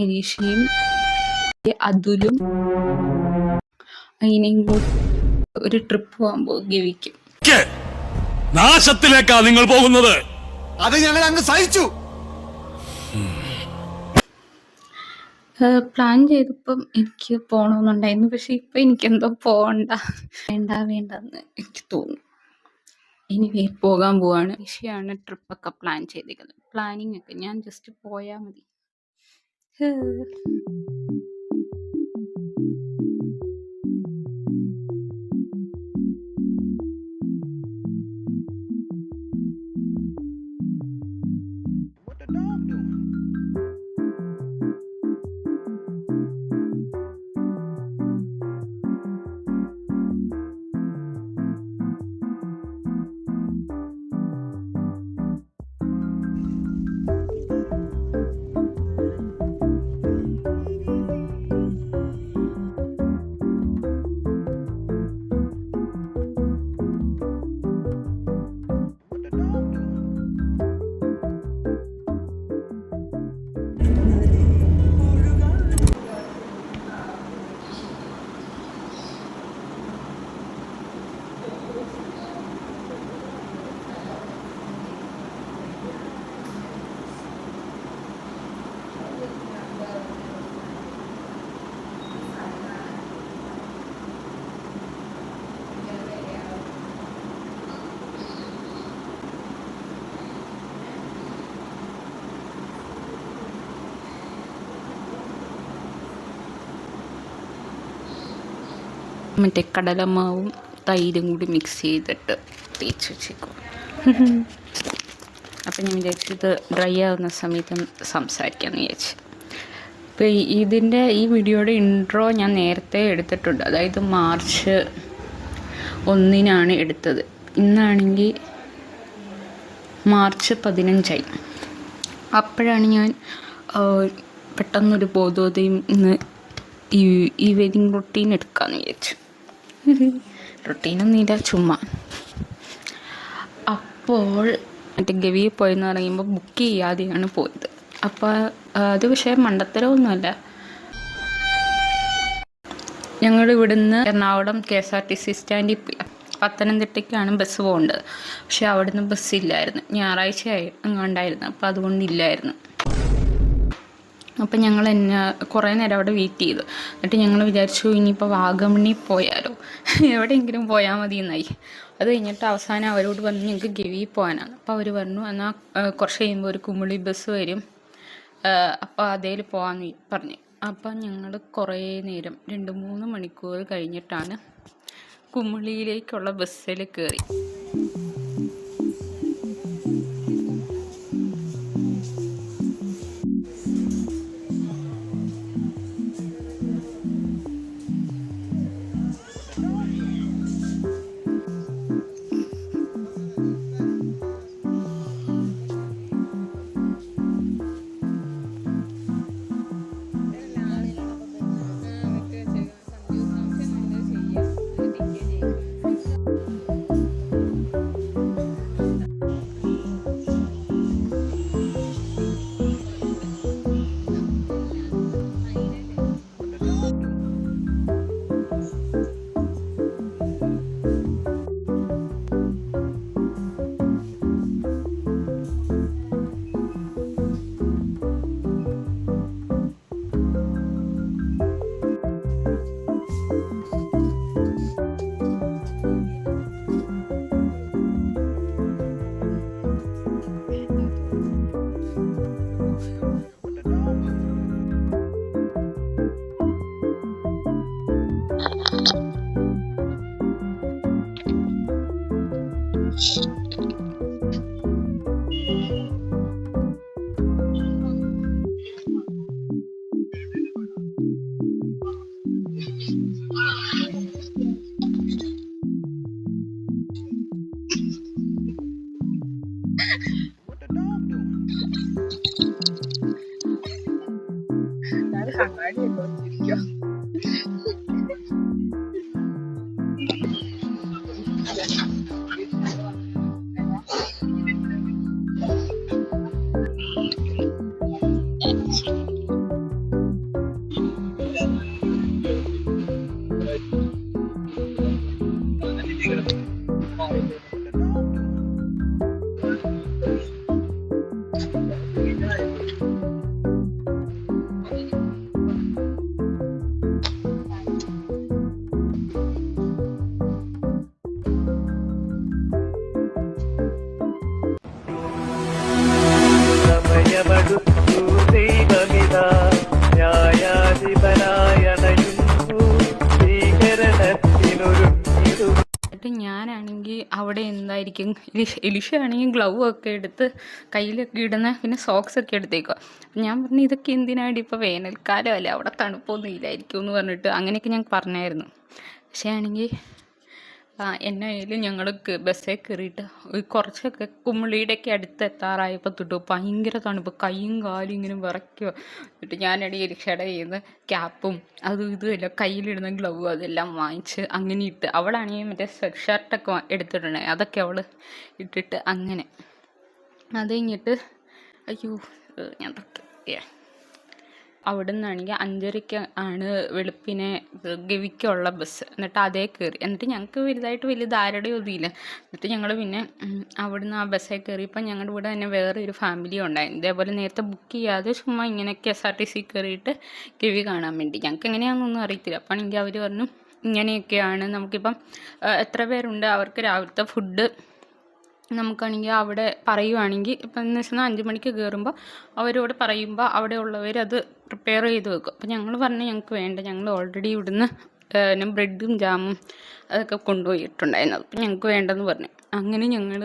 എലീഷയും അതുലും അതിനെയും കൂടി ഒരു ട്രിപ്പ് പോകുമ്പോൾ ഗവിക്കും. നാശത്തിലേക്കാ നിങ്ങൾ പോകുന്നത്. അത് ഞങ്ങൾ അങ്ങ് സഹിച്ചു. പ്ലാൻ ചെയ്തപ്പം എനിക്ക് പോകണമെന്നുണ്ടായിരുന്നു. പക്ഷെ ഇപ്പം എനിക്കെന്തോ വേണ്ടെന്ന് എനിക്ക് തോന്നുന്നു. ഇനി പോകാൻ പോവാണ്. വിഷയമാണ് ട്രിപ്പൊക്കെ പ്ലാൻ ചെയ്തേക്കുന്നത്. പ്ലാനിങ് ഒക്കെ ഞാൻ ജസ്റ്റ് പോയാൽ മതി. മറ്റേ കടലമാവും തൈരും കൂടി മിക്സ് ചെയ്തിട്ട് തേച്ച് വെച്ചേക്കും. അപ്പം ഞാൻ വിചാരിച്ചത് ഡ്രൈ ആവുന്ന സമയത്ത് സംസാരിക്കാമെന്ന് വിചാരിച്ചു. ഇപ്പോൾ ഈ വീഡിയോയുടെ ഇൻട്രോ ഞാൻ നേരത്തെ എടുത്തിട്ടുണ്ട്. അതായത് മാർച്ച് 1 എടുത്തത്. ഇന്നാണെങ്കിൽ മാർച്ച് 15. അപ്പോഴാണ് ഞാൻ പെട്ടെന്നൊരു ബോധോദയം ഇന്ന് ഈ വെഡിങ് റൊട്ടീൻ എടുക്കാമെന്ന് വിചാരിച്ചു. റൊട്ടീനൊന്നുമില്ല, ചുമ്മാ. അപ്പോൾ മറ്റേ ഗവിയിൽ പോയെന്ന് പറയുമ്പോൾ ബുക്ക് ചെയ്യാതെയാണ് പോയത്. അപ്പോൾ അത് പക്ഷേ മണ്ടത്തരമൊന്നുമല്ല. ഞങ്ങൾ ഇവിടുന്ന് എറണാകുളം KSRTC സ്റ്റാൻഡിൽ പോയി. പത്തനംതിട്ടയ്ക്കാണ് ബസ് പോകേണ്ടത്. പക്ഷെ അവിടുന്ന് ബസ്സില്ലായിരുന്നു. ഞായറാഴ്ച എങ്ങാണ്ടായിരുന്നു. അപ്പോൾ അതുകൊണ്ടില്ലായിരുന്നു. അപ്പം ഞങ്ങൾ കുറേ നേരം അവിടെ വെയിറ്റ് ചെയ്തു. എന്നിട്ട് ഞങ്ങൾ വിചാരിച്ചു ഇനിയിപ്പോൾ വാഗമണ്ണി പോയാലോ, എവിടെയെങ്കിലും പോയാൽ മതി എന്നായി. അത് കഴിഞ്ഞിട്ട് അവസാനം അവരോട് പറഞ്ഞു ഞങ്ങൾക്ക് ഗവിയിൽ പോകാനാണ്. അപ്പോൾ അവർ പറഞ്ഞു എന്നാൽ കുറച്ച് കഴിയുമ്പോൾ ഒരു കുമിളി ബസ് വരും, അപ്പോൾ അതേൽ പോകാമെന്ന് പറഞ്ഞു. അപ്പം ഞങ്ങൾ കുറേ നേരം 2-3 മണിക്കൂർ കഴിഞ്ഞിട്ടാണ് കുമിളിയിലേക്കുള്ള ബസ്സിൽ കയറി. വിചാരിക്കും എലിഷ ആണെങ്കിൽ ഗ്ലൗ ഒക്കെ എടുത്ത് കയ്യിലൊക്കെ ഇടുന്ന പിന്നെ സോക്സ് ഒക്കെ എടുത്തേക്കുക. ഞാൻ പറഞ്ഞു ഇതൊക്കെ എന്തിനാണ് ഇപ്പോൾ വേനൽക്കാലമല്ലേ അവിടെ തണുപ്പൊന്നും ഇല്ലായിരിക്കും എന്ന് പറഞ്ഞിട്ട് അങ്ങനെയൊക്കെ ഞാൻ പറഞ്ഞായിരുന്നു. പക്ഷേ ആണെങ്കിൽ എന്നായാലും ഞങ്ങൾ ബസ്സിൽ കയറിയിട്ട് കുറച്ചൊക്കെ കുമിളിയുടെയൊക്കെ അടുത്ത് എത്താറായപ്പോൾ തൊട്ട് ഭയങ്കര തണുപ്പ്, കൈയും കാലും ഇങ്ങനെ വിറയ്ക്കുക. എന്നിട്ട് ഞാനിടയിൽ എലിഷയുടെ കയ്യിൽ നിന്ന് ക്യാപ്പും അതും ഇതും എല്ലാം കയ്യിലിടുന്ന ഗ്ലൗവും അതെല്ലാം വാങ്ങിച്ച് അങ്ങനെ ഇട്ട്, അവളാണെങ്കിൽ മറ്റേ സ്വെറ്റ് ഷർട്ടൊക്കെ എടുത്തിട്ടുണ്ടായി, അതൊക്കെ അവൾ ഇട്ടിട്ട് അങ്ങനെ അത് കഴിഞ്ഞിട്ട് അയ്യോ ഞാൻ തൊട്ട് അവിടെ നിന്നാണെങ്കിൽ 5:30 ആണ് വെളുപ്പിനെ ഗവിക്കുള്ള ബസ്. എന്നിട്ട് അതേ കയറി. എന്നിട്ട് ഞങ്ങൾക്ക് വലിയ ധാരണയൊന്നുമില്ല. എന്നിട്ട് ഞങ്ങൾ പിന്നെ അവിടുന്ന് ആ ബസ്സിൽ കയറിയപ്പോൾ ഞങ്ങളുടെ കൂടെ തന്നെ വേറെ ഒരു ഫാമിലി ഉണ്ടായിരുന്നു. ഇതേപോലെ നേരത്തെ ബുക്ക് ചെയ്യാതെ ചുമ്മാ ഇങ്ങനെ KSRTC കയറിയിട്ട് ഗവി കാണാൻ വേണ്ടി. ഞങ്ങൾക്ക് എങ്ങനെയാണെന്നൊന്നും അറിയത്തില്ല. അപ്പോൾ ആണെങ്കിൽ അവർ പറഞ്ഞു ഇങ്ങനെയൊക്കെയാണ്, നമുക്കിപ്പം എത്ര പേരുണ്ട് അവർക്ക് രാവിലത്തെ ഫുഡ് നമുക്കാണെങ്കിൽ അവിടെ പറയുവാണെങ്കിൽ ഇപ്പം എന്ന് വെച്ചാൽ 5 മണിക്ക് കയറുമ്പോൾ അവരോട് പറയുമ്പോൾ അവിടെ ഉള്ളവർ അത് പ്രിപ്പയർ ചെയ്ത് വെക്കും. അപ്പം ഞങ്ങൾ പറഞ്ഞു ഞങ്ങൾക്ക് വേണ്ട, ഞങ്ങൾ ഓൾറെഡി ഇവിടുന്ന് ബ്രെഡും ജാമും അതൊക്കെ കൊണ്ടുപോയിട്ടുണ്ടായിരുന്നു, അപ്പം ഞങ്ങൾക്ക് വേണ്ടെന്ന് പറഞ്ഞു. അങ്ങനെ ഞങ്ങൾ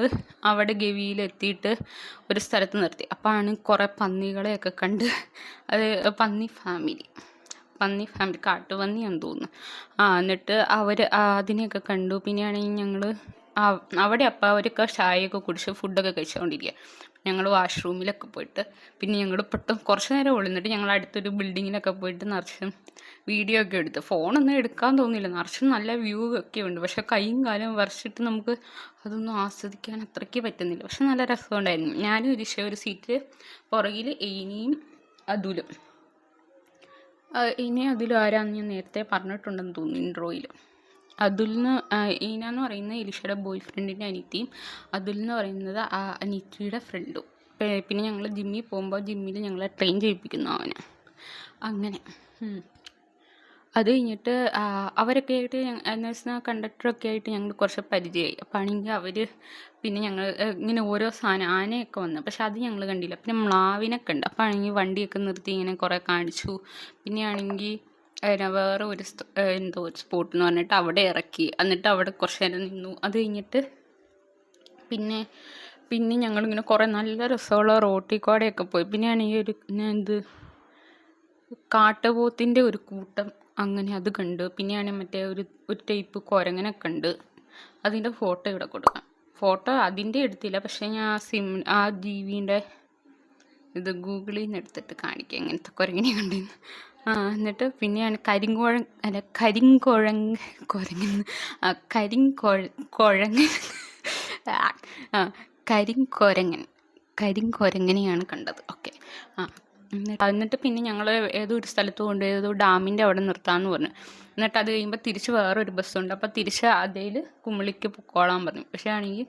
അവിടെ ഗവിയിലെത്തിയിട്ട് ഒരു സ്ഥലത്ത് നിർത്തി. അപ്പോൾ ആണ് കുറേ പന്നികളെയൊക്കെ കണ്ട്, അത് പന്നി ഫാമിലി കാട്ടുപന്നിയാണെന്ന് തോന്നുന്നു. എന്നിട്ട് അവർ അതിനെയൊക്കെ കണ്ടു. പിന്നെയാണെങ്കിൽ ഞങ്ങൾ അവിടെ അപ്പോൾ അവരൊക്കെ ചായയൊക്കെ കുടിച്ച് ഫുഡൊക്കെ കഴിച്ചുകൊണ്ടിരിക്കുക. ഞങ്ങൾ വാഷ്റൂമിലൊക്കെ പോയിട്ട് പിന്നെ ഞങ്ങൾ പെട്ടെന്ന് കുറച്ച് നേരം ഒളിന്നിട്ട് ഞങ്ങൾ അടുത്തൊരു ബിൽഡിങ്ങിലൊക്കെ പോയിട്ട് നിറച്ചും വീഡിയോ ഒക്കെ എടുത്ത്. ഫോണൊന്നും എടുക്കാൻ തോന്നിയില്ല, നിറച്ചും നല്ല വ്യൂ ഒക്കെ ഉണ്ട്. പക്ഷെ കൈയും കാലും വരച്ചിട്ട് നമുക്ക് അതൊന്നും ആസ്വദിക്കാൻ അത്രയ്ക്ക് പറ്റുന്നില്ല. പക്ഷെ നല്ല രസമുണ്ടായിരുന്നു. ഞാനും ഒരു സീറ്റ് പുറകിൽ ഇനിയും അതുലും ആരാന്ന് ഞാൻ നേരത്തെ പറഞ്ഞിട്ടുണ്ടെന്ന് തോന്നുന്നു ഇൻട്രോയിൽ. അതുലിന് ഈനാന്ന് പറയുന്നത് എലിഷയുടെ ബോയ് ഫ്രണ്ടിൻ്റെ അനിയത്തിയും അതുൽ എന്ന് പറയുന്നത് ആ അനിയത്തിയുടെ ഫ്രണ്ടും. പിന്നെ ഞങ്ങൾ ജിമ്മിൽ പോകുമ്പോൾ ജിമ്മിൽ ഞങ്ങളെ ട്രെയിൻ ചെയ്യിപ്പിക്കുന്നു അവന്. അങ്ങനെ അത് കഴിഞ്ഞിട്ട് അവരൊക്കെ ആയിട്ട് എന്ന് വെച്ചാൽ കണ്ടക്ടറൊക്കെ ആയിട്ട് ഞങ്ങൾ കുറച്ച് പരിചയമായി. അപ്പോൾ ആണെങ്കിൽ അവർ പിന്നെ ഞങ്ങൾ ഇങ്ങനെ ഓരോ സാധനം ആനയൊക്കെ വന്നു, പക്ഷെ അത് ഞങ്ങൾ കണ്ടില്ല. പിന്നെ മ്ലാവിനൊക്കെ ഉണ്ട്. അപ്പോൾ ആണെങ്കിൽ വണ്ടിയൊക്കെ നിർത്തി ഇങ്ങനെ കുറേ കാണിച്ചു. പിന്നെ ആണെങ്കിൽ വേറെ ഒരു എന്തോ ഒരു സ്പോട്ട് എന്ന് പറഞ്ഞിട്ട് അവിടെ ഇറക്കി. എന്നിട്ട് അവിടെ കുറച്ച് നേരം നിന്നു. അത് കഴിഞ്ഞിട്ട് പിന്നെ ഞങ്ങളിങ്ങനെ കുറേ നല്ല രസമുള്ള റോട്ടിൽ കൂടെയൊക്കെ പോയി. പിന്നെ ആണെങ്കിൽ കാട്ടുപോത്തിൻ്റെ ഒരു കൂട്ടം, അങ്ങനെ അത് കണ്ട്. പിന്നെയാണെങ്കിൽ മറ്റേ ഒരു ടൈപ്പ് കുരങ്ങനൊക്കെ ഉണ്ട്. അതിൻ്റെ ഫോട്ടോ ഇവിടെ കൊടുക്കാം. ഫോട്ടോ അതിൻ്റെ എടുത്തില്ല, പക്ഷേ ഞാൻ ആ ജീവിൻ്റെ ഇത് ഗൂഗിളിൽ നിന്ന് എടുത്തിട്ട് കാണിക്കാം എങ്ങനത്തെ കുരങ്ങനെ കണ്ടെന്ന്. എന്നിട്ട് പിന്നെയാണ് കരിങ്കുരങ്ങനെയാണ് കണ്ടത്. ഓക്കെ. എന്നിട്ട് പിന്നെ ഞങ്ങൾ ഏതോ ഒരു സ്ഥലത്ത് കൊണ്ട് ഏതോ ഡാമിൻ്റെ അവിടെ നിർത്താമെന്ന് പറഞ്ഞു. എന്നിട്ട് അത് കഴിയുമ്പോൾ തിരിച്ച് വേറൊരു ബസ്സുണ്ട്. അപ്പോൾ തിരിച്ച് അതേൽ കുമിളിക്ക് പൊക്കോളാൻ പറഞ്ഞു. പക്ഷേ ആണെങ്കിൽ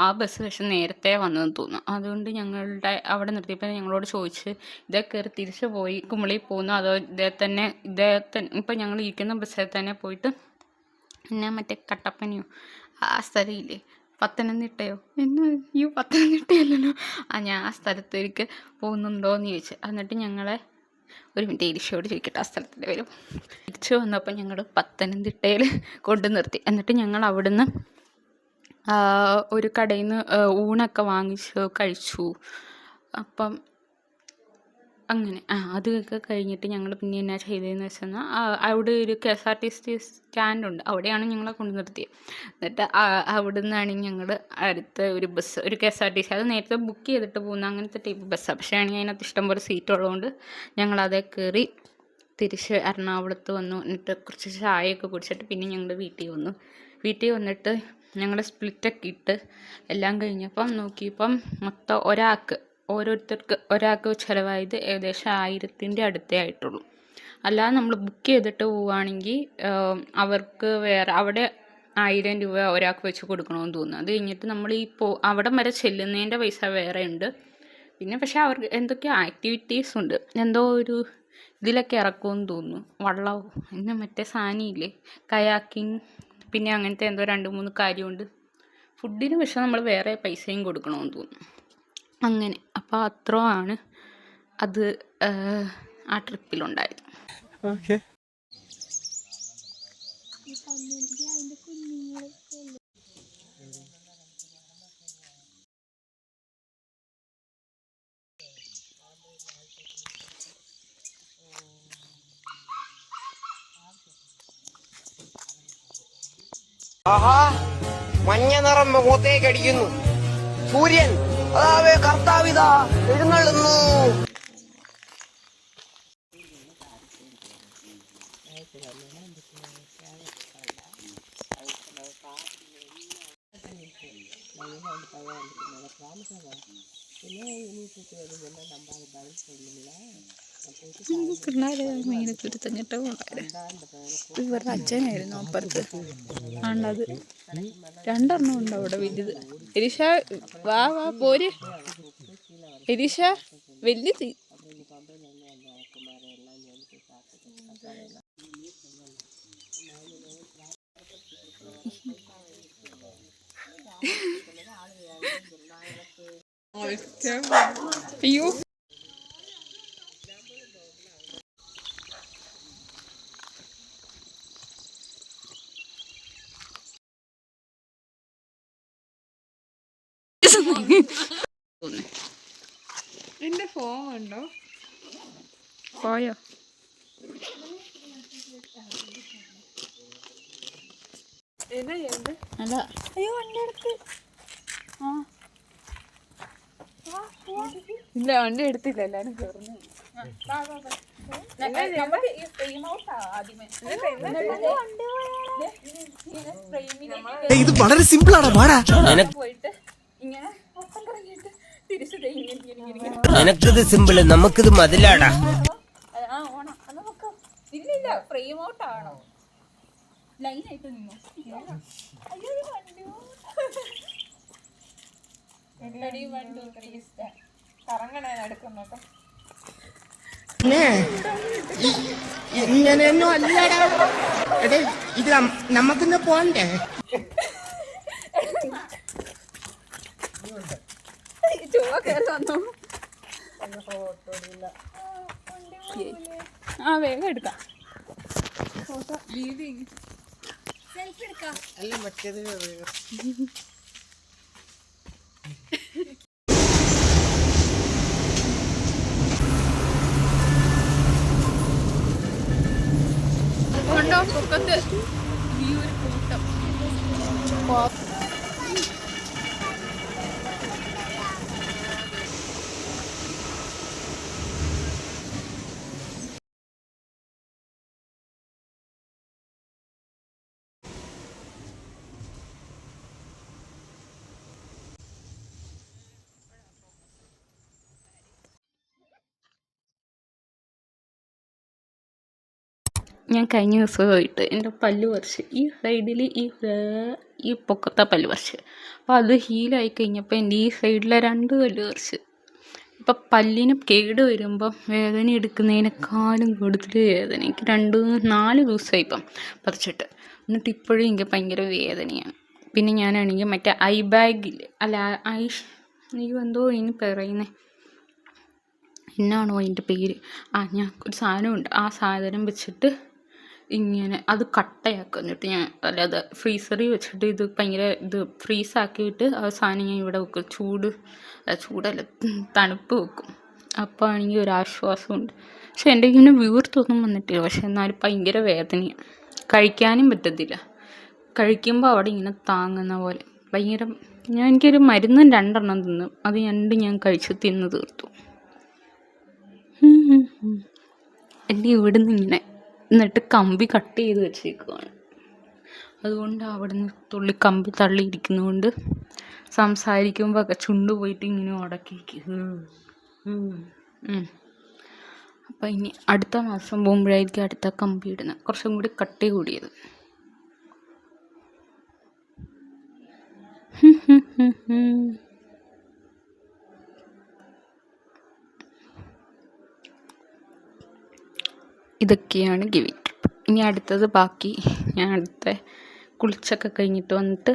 ആ ബസ് പക്ഷെ നേരത്തെ വന്നതെന്ന് തോന്നുന്നു. അതുകൊണ്ട് ഞങ്ങളുടെ അവിടെ നിർത്തിയപ്പോൾ ഞങ്ങളോട് ചോദിച്ച് ഇതേ കയറി തിരിച്ച് പോയി കുമിളിയിൽ പോകുന്നു അതോ ഇതേ തന്നെ ഇപ്പോൾ ഞങ്ങൾ ഇരിക്കുന്ന ബസ്സിൽ തന്നെ പോയിട്ട് പിന്നെ മറ്റേ കട്ടപ്പനയോ ആ സ്ഥലമില്ലേ, പത്തനംതിട്ടയോ പത്തനംതിട്ടയല്ലല്ലോ, ഞാൻ ആ സ്ഥലത്തേക്ക് പോകുന്നുണ്ടോ എന്ന് ചോദിച്ചു. എന്നിട്ട് ഞങ്ങളെ ഒരു മിനിറ്റ് എലിഷയോട് ചോദിക്കട്ടെ ആ സ്ഥലത്തിൻ്റെ വരും. തിരിച്ചു വന്നപ്പോൾ ഞങ്ങൾ പത്തനംതിട്ടയിൽ കൊണ്ട് നിർത്തി. എന്നിട്ട് ഞങ്ങൾ അവിടുന്ന് ഒരു കടയിൽ നിന്ന് ഊണൊക്കെ വാങ്ങിച്ച് കഴിച്ചു. അപ്പം അങ്ങനെ അതൊക്കെ കഴിഞ്ഞിട്ട് ഞങ്ങൾ പിന്നെ എന്നാ ചെയ്തതെന്ന് വെച്ചാൽ അവിടെ ഒരു KSRTC സ്റ്റാൻഡുണ്ട്, അവിടെയാണ് ഞങ്ങളെ കൊണ്ട് നിർത്തിയത്. എന്നിട്ട് അവിടെ നിന്നാണെങ്കിൽ ഞങ്ങൾ അടുത്ത ഒരു ബസ്, ഒരു KSRTC, അത് നേരത്തെ ബുക്ക് ചെയ്തിട്ട് പോകുന്ന അങ്ങനത്തെ ടൈപ്പ് ബസ്സാണ്. പക്ഷേ ആണെങ്കിൽ അതിനകത്ത് ഇഷ്ടംപോലെ സീറ്റ് ഉള്ളതുകൊണ്ട് ഞങ്ങളതേ കയറി തിരിച്ച് എറണാകുളത്ത് വന്നു. എന്നിട്ട് കുറച്ച് ചായയൊക്കെ കുടിച്ചിട്ട് പിന്നെ ഞങ്ങൾ വീട്ടിൽ വന്നിട്ട് ഞങ്ങൾ സ്പ്ലിറ്റൊക്കെ ഇട്ട് എല്ലാം കഴിഞ്ഞപ്പം നോക്കിയപ്പം മൊത്തം ഒരാൾക്ക് ചിലവായത് ഏകദേശം 1000-ൻ്റെ അടുത്തേ ആയിട്ടുള്ളൂ. അല്ലാതെ നമ്മൾ ബുക്ക് ചെയ്തിട്ട് പോവുകയാണെങ്കിൽ അവർക്ക് വേറെ അവിടെ 1000 രൂപ ഒരാൾക്ക് വെച്ച് കൊടുക്കണമെന്ന് തോന്നുന്നു. അത് കഴിഞ്ഞിട്ട് നമ്മൾ അവിടം വരെ ചെല്ലുന്നതിൻ്റെ പൈസ വേറെ ഉണ്ട്. പിന്നെ പക്ഷേ അവർക്ക് എന്തൊക്കെയോ ആക്ടിവിറ്റീസ് ഉണ്ട്, എന്തോ ഒരു ഇതിലൊക്കെ ഇറക്കുമെന്ന് തോന്നുന്നു, വള്ളവും പിന്നെ മറ്റേ സാനിയില്ലേ കയാക്കിങ്, പിന്നെ അങ്ങനത്തെ എന്തോ 2-3 കാര്യമുണ്ട്. ഫുഡിന് പക്ഷെ നമ്മൾ വേറെ പൈസയും കൊടുക്കണമെന്ന് തോന്നുന്നു. അങ്ങനെ അപ്പോൾ അത്രയാണ് അത് ആ ട്രിപ്പിലുണ്ടായത്. ഓക്കെ. ആഹാ, മഞ്ഞ നിറം മുഖത്തേക്ക് അടിക്കുന്നു. സൂര്യൻ അതാവേ കർത്താവിതാ എഴുന്നള്ളുന്നു. പിള്ളേരെ മീനൊക്കെ എടുത്തഞ്ഞിട്ട് ഇവരുടെ അച്ഛനായിരുന്നു അപ്പുറത്ത് ആണ്ടത്. രണ്ടെണ്ണം ഉണ്ട് അവിടെ വലുത്. എരിശ വാ വാ പോര്. എരിശ വലുത്. അയ്യോ എന്റെ ഫോൺ ഉണ്ടോ? പോയോ? അല്ല അയ്യോ വണ്ടി എടുത്ത്. ഇല്ല വണ്ടി എടുത്തില്ല, എല്ലാരും കയറുന്നു. ഇത് വളരെ സിമ്പിൾ ആണ് പാടാ. നിനക്കിത് സിമ്പിള്, നമുക്കിത് മതിലാടാ. ഇല്ലില്ല, ഫ്രെയിം ഔട്ട് ആണോ? ലൈനായിട്ട് നിന്നോ. കറങ്ങണേ നടക്കുന്നോട്ടോ. ഇങ്ങനെയൊന്നും അല്ലടാ. എടേ ഇത് നമുക്കിന്ന് പോണ്ടേ? ആ വേഗം എടുക്കാം. അല്ല മറ്റേത് കണ്ടോ പൊക്കത്ത് ഈ ഒരു കൂട്ടം. ഞാൻ കഴിഞ്ഞ ദിവസം പോയിട്ട് എൻ്റെ പല്ല് പറിച്ച് ഈ സൈഡിൽ ഈ പൊക്കത്തെ പല്ല് പറിച്ച്. അപ്പോൾ അത് ഹീലായി കഴിഞ്ഞപ്പോൾ എൻ്റെ ഈ സൈഡിലെ 2 പല്ല് പറിച്ച്. ഇപ്പം പല്ലിന് കേട് വരുമ്പം വേദന എടുക്കുന്നതിനേക്കാളും കൂടുതൽ വേദന എനിക്ക് 4 ദിവസമായി ഇപ്പം പറിച്ചിട്ട്. എന്നിട്ട് ഇപ്പോഴും എനിക്ക് ഭയങ്കര വേദനയാണ്. പിന്നെ ഞാനാണെങ്കിൽ മറ്റേ ഐ ബാഗില്ലേ, അല്ല എനിക്ക് എന്തോ ഇനി പറയുന്നത് എന്നാണോ അതിൻ്റെ പേര്, ഞാൻ ഒരു സാധനമുണ്ട്, ആ സാധനം വെച്ചിട്ട് ഇങ്ങനെ അത് കട്ടയാക്കും. എന്നിട്ട് ഞാൻ അല്ലാതെ ഫ്രീസറിൽ വെച്ചിട്ട് ഇത് ഭയങ്കര ഫ്രീസാക്കിയിട്ട് ആ സാധനം ഞാൻ ഇവിടെ വെക്കും. ചൂടല്ല തണുപ്പ് വെക്കും. അപ്പോൾ ആണെങ്കിൽ ഒരു ആശ്വാസമുണ്ട്. പക്ഷെ എൻ്റെ ഇങ്ങനെ വീർത്തൊന്നും വന്നിട്ടില്ല. പക്ഷെ എന്നാലും ഭയങ്കര വേദനയാണ്. കഴിക്കാനും പറ്റത്തില്ല. കഴിക്കുമ്പോൾ അവിടെ ഇങ്ങനെ താങ്ങുന്ന പോലെ ഭയങ്കര. എനിക്കൊരു മരുന്നും 2 തിന്നു. അത് 2 ഞാൻ കഴിച്ച് തിന്ന് തീർത്തു. എൻ്റെ ഇവിടുന്ന് ഇങ്ങനെ എന്നിട്ട് കമ്പി കട്ട് ചെയ്ത് വെച്ചേക്കുവാണ്. അതുകൊണ്ട് അവിടെ നിന്ന് തുള്ളി കമ്പി തള്ളിയിരിക്കുന്നതുകൊണ്ട് സംസാരിക്കുമ്പോൾ ഒക്കെ ചുണ്ട് പോയിട്ട് ഇങ്ങനെ ഉടക്കിയിരിക്കും. അപ്പം ഇനി അടുത്ത മാസം പോകുമ്പോഴായിരിക്കും അടുത്ത കമ്പി ഇടുന്നത്, കുറച്ചും കൂടി കട്ടി കൂടിയത്. ഇതൊക്കെയാണ് ഗിവിങ് ട്രിപ്പ്. ഇനി അടുത്തത് ബാക്കി ഞാൻ അടുത്ത കുളിച്ചൊക്കെ കഴിഞ്ഞിട്ട് വന്നിട്ട്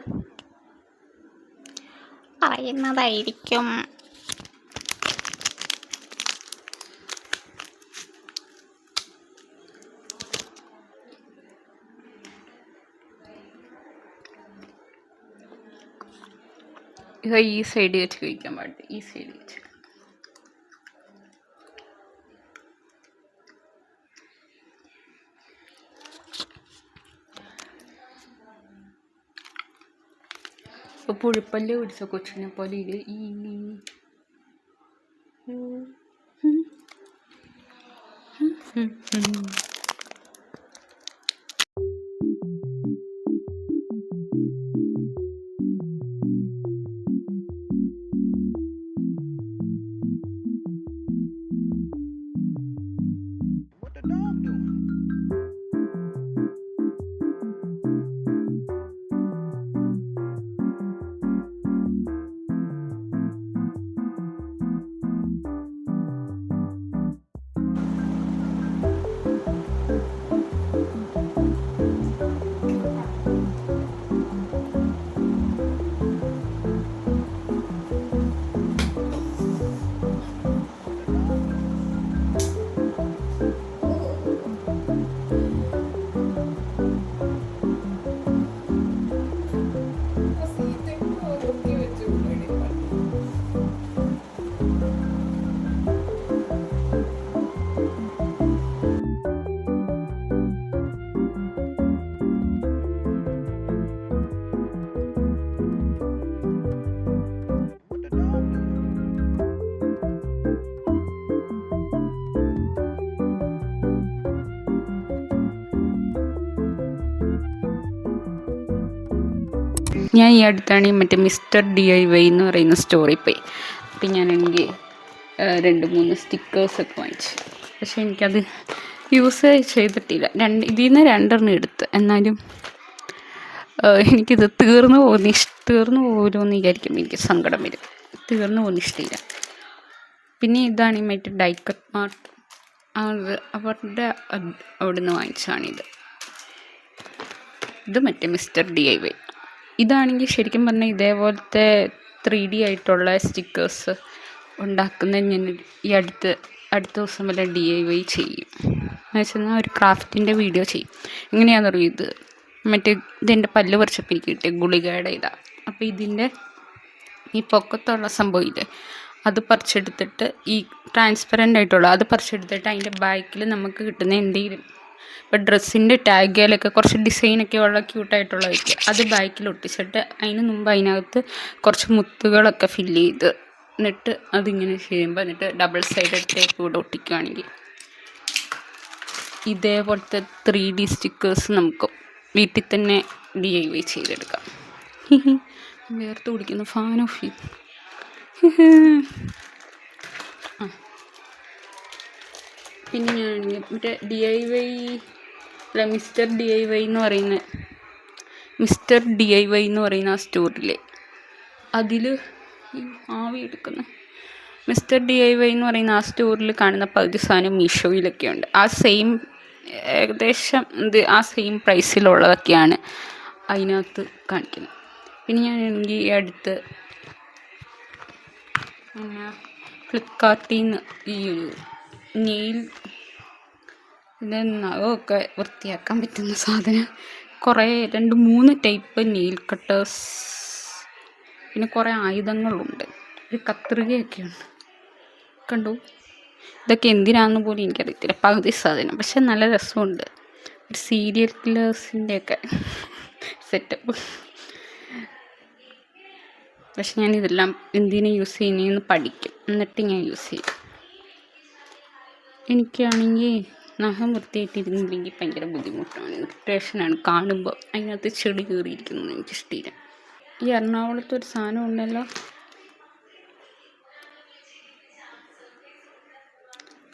പറയുന്നതായിരിക്കും. ഇത് ഈ സൈഡ് വെച്ച് കഴിക്കാൻ പാടില്ല, ഈ സൈഡ് വെച്ച്. ഇപ്പോൾ പുഴുപ്പല്ല് പിടിച്ച കൊച്ചിനെ പോലെ ഇത് ഈ ഞാൻ ഈ അടുത്താണ് മറ്റേ മിസ്റ്റർ DIY എന്ന് പറയുന്ന സ്റ്റോറിൽ പോയി. അപ്പം ഞാനെനിക്ക് 2-3 സ്റ്റിക്കേഴ്സൊക്കെ വാങ്ങിച്ചു. പക്ഷെ എനിക്കത് യൂസ് ചെയ്തിട്ടില്ല. ഇതിൽ നിന്ന് 2 എടുത്ത്. എന്നാലും എനിക്കിത് തീർന്നു പോകുമല്ലോ എന്ന് വിചാരിക്കുമ്പോൾ എനിക്ക് സങ്കടം വരും. തീർന്നു പോകുന്ന ഇഷ്ടമില്ല. പിന്നെ ഇതാണ് മറ്റേ ഡൈക്കട്ട് മാർട്ട് അവരുടെ അവിടെ നിന്ന് വാങ്ങിച്ചതാണിത്. ഇത് മറ്റേ മിസ്റ്റർ DIY. ഇതാണെങ്കിൽ ശരിക്കും പറഞ്ഞാൽ ഇതേപോലത്തെ 3D ആയിട്ടുള്ള സ്റ്റിക്കേഴ്സ് ഉണ്ടാക്കുന്നത് ഞാൻ ഈ അടുത്ത ദിവസം വല്ല DIY ചെയ്യും. എന്ന് വെച്ചാൽ ഒരു ക്രാഫ്റ്റിൻ്റെ വീഡിയോ ചെയ്യും. എങ്ങനെയാണെന്ന് അറിയും, ഇതെൻ്റെ പല്ല് പറിച്ചപ്പോൾ എനിക്ക് കിട്ടിയ ഗുളികയുടെ ഇതാണ്. അപ്പോൾ ഇതിൻ്റെ ഈ പൊക്കത്തുള്ള സംഭവമില്ലേ, അത് പറിച്ചെടുത്തിട്ട് ഈ ട്രാൻസ്പെറൻ്റ് ആയിട്ടുള്ള അത് പറിച്ചെടുത്തിട്ട് അതിൻ്റെ ബാക്കിൽ നമുക്ക് കിട്ടുന്ന എന്തെങ്കിലും ഇപ്പോൾ ഡ്രസ്സിൻ്റെ ടാഗിലൊക്കെ കുറച്ച് ഡിസൈനൊക്കെ ഉള്ള ക്യൂട്ടായിട്ടുള്ള വയ്ക്കുക, അത് ബാക്കിൽ ഒട്ടിച്ചിട്ട് അതിന് മുമ്പ് അതിനകത്ത് കുറച്ച് മുത്തുകളൊക്കെ ഫില്ല് ചെയ്ത് എന്നിട്ട് അതിങ്ങനെ ചെയ്യുമ്പോൾ എന്നിട്ട് ഡബിൾ സൈഡ് ടേപ്പ് കൂടെ ഒട്ടിക്കുകയാണെങ്കിൽ ഇതേപോലത്തെ 3D സ്റ്റിക്കേഴ്സ് നമുക്ക് വീട്ടിൽ തന്നെ DIY ചെയ്തെടുക്കാം. വേർത്ത് കുടിക്കുന്ന ഫാൻ ഓഫ് ചെയ്യും. പിന്നെ ഞാനാണെങ്കിൽ മറ്റേ മിസ്റ്റർ DIY എന്ന് പറയുന്ന ആ സ്റ്റോറിലെ അതിൽ ആവി എടുക്കുന്ന മിസ്റ്റർ DIY എന്ന് പറയുന്ന ആ സ്റ്റോറിൽ കാണുന്ന പകുതി സാധനം മീഷോയിലൊക്കെ ഉണ്ട്. ഏകദേശം ആ സെയിം പ്രൈസിലുള്ളതൊക്കെയാണ് അതിനകത്ത് കാണിക്കുന്നത്. പിന്നെ ഞാനാണെങ്കിൽ ഈ അടുത്ത് ഫ്ലിപ്കാർട്ടിൽ നിന്ന് ഈ ഒരു നഖമൊക്കെ വൃത്തിയാക്കാൻ പറ്റുന്ന സാധനം 2-3 ടൈപ്പ് നെയിൽ കട്ടേഴ്സ്, പിന്നെ കുറേ ആയുധങ്ങളുണ്ട്, ഒരു കത്രികയൊക്കെ ഉണ്ട്. കണ്ടു, ഇതൊക്കെ എന്തിനാണെന്ന് പോലും എനിക്കറിയത്തില്ല. പകുതി സാധനം പക്ഷെ നല്ല രസമുണ്ട്. ഒരു സീരിയൽ കില്ലേഴ്സിൻ്റെയൊക്കെ സെറ്റപ്പ്. പക്ഷെ ഞാനിതെല്ലാം എന്തിനു യൂസ് ചെയ്യുന്നതെന്ന് പഠിക്കും, എന്നിട്ട് ഞാൻ യൂസ് ചെയ്യും. എനിക്കാണെങ്കിൽ നഖം വൃത്തിയായിട്ടിരുന്നില്ലെങ്കിൽ ഭയങ്കര ബുദ്ധിമുട്ടാണ്, ഇറിറ്റേഷനാണ്. കാണുമ്പോൾ അതിനകത്ത് ചെടി കയറിയിരിക്കുന്നത് എനിക്കിഷ്ടമില്ല. ഈ എറണാകുളത്ത് ഒരു സാധനം ഉണ്ടല്ലോ,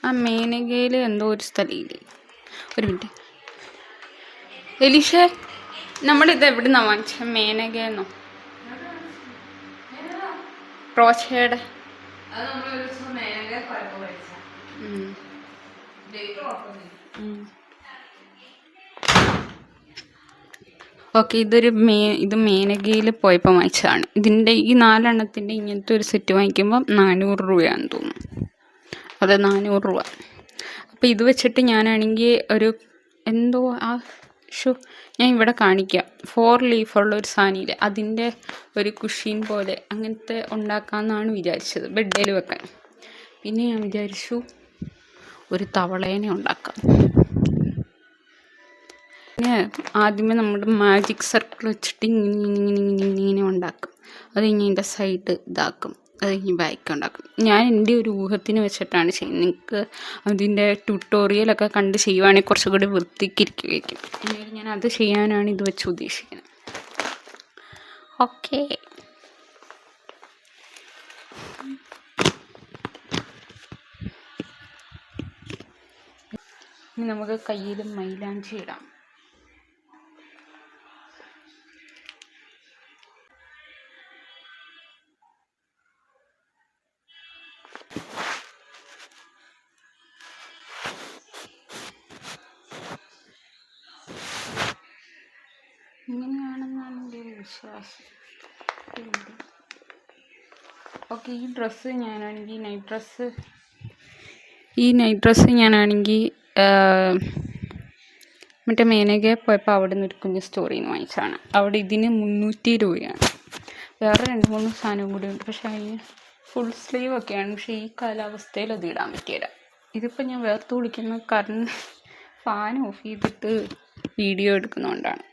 ആ മേനകയിൽ എന്തോ ഒരു സ്ഥലമില്ലേ, ഒരു മിനിറ്റ് എലീഷ, നമ്മളിത് എവിടെ നിന്നാണ് വാങ്ങിച്ചത്? മേനകയെന്നോ ക്രോച്ചയുടെ? ഓക്കെ, ഇത് മേനകയിൽ പോയപ്പോൾ വാങ്ങിച്ചതാണ്. ഇതിൻ്റെ ഈ 4 എണ്ണത്തിൻ്റെ ഇങ്ങനത്തെ ഒരു സെറ്റ് വാങ്ങിക്കുമ്പം 400 രൂപയാണെന്ന് തോന്നുന്നു. അതെ, 400 രൂപ. അപ്പോൾ ഇത് വെച്ചിട്ട് ഞാനാണെങ്കിൽ ഞാൻ ഇവിടെ കാണിക്കാം, 4 ലീഫുള്ള ഒരു സാധനമില്ലേ, അതിൻ്റെ ഒരു കുഷീൻ പോലെ അങ്ങനത്തെ ഉണ്ടാക്കാമെന്നാണ് വിചാരിച്ചത്, ബെഡിൽ വെക്കാൻ. പിന്നെ ഞാൻ വിചാരിച്ചു ഒരു തവളേനെ ഉണ്ടാക്കാം. പിന്നെ ആദ്യമേ നമ്മുടെ മാജിക് സർക്കിൾ വെച്ചിട്ട് ഇങ്ങനെ ഉണ്ടാക്കും. അത് കഴിഞ്ഞ് ഇതിൻ്റെ സൈഡ് ഇതാക്കും, അത് കഴിഞ്ഞ് ബാക്ക് ഉണ്ടാക്കും. ഞാൻ എൻ്റെ ഒരു ഊഹത്തിന് വെച്ചിട്ടാണ് ചെയ്യുന്നത്. നിങ്ങൾക്ക് അതിൻ്റെ ട്യൂട്ടോറിയലൊക്കെ കണ്ട് ചെയ്യുവാണെങ്കിൽ കുറച്ചുകൂടി വൃത്തിക്കിരിക്കുകയായിരിക്കും. എന്നാലും ഞാൻ അത് ചെയ്യാനാണ് ഇത് വെച്ച് ഉദ്ദേശിക്കുന്നത്. ഓക്കേ, ഇനി നമുക്ക് കയ്യിൽ മൈലാഞ്ചി ഇടാം. ഇങ്ങനെയാണെന്നാണ് എൻ്റെ ഒരു വിശ്വാസം. ഓക്കെ, ഈ നൈറ്റ് ഡ്രസ്സ് ഞാനാണെങ്കിൽ മറ്റേ മേനകയിൽ പോയപ്പോൾ അവിടെ നിന്ന് ഒരു കുഞ്ഞ് സ്റ്റോറിൽ നിന്ന് വാങ്ങിച്ചതാണ്. അവിടെ ഇതിന് 300 രൂപയാണ്. വേറെ 2-3 സാധനം കൂടി ഉണ്ട്, പക്ഷേ അതിന് ഫുൾ സ്ലീവ് ഒക്കെയാണ്. പക്ഷേ ഈ കാലാവസ്ഥയിൽ അത് ഇടാൻ പറ്റിയില്ല. ഇതിപ്പോൾ ഞാൻ വേർത്ത് കുളിക്കുന്ന കാരണം ഫാൻ ഓഫ് ചെയ്തിട്ട് വീഡിയോ എടുക്കുന്നതുകൊണ്ടാണ്.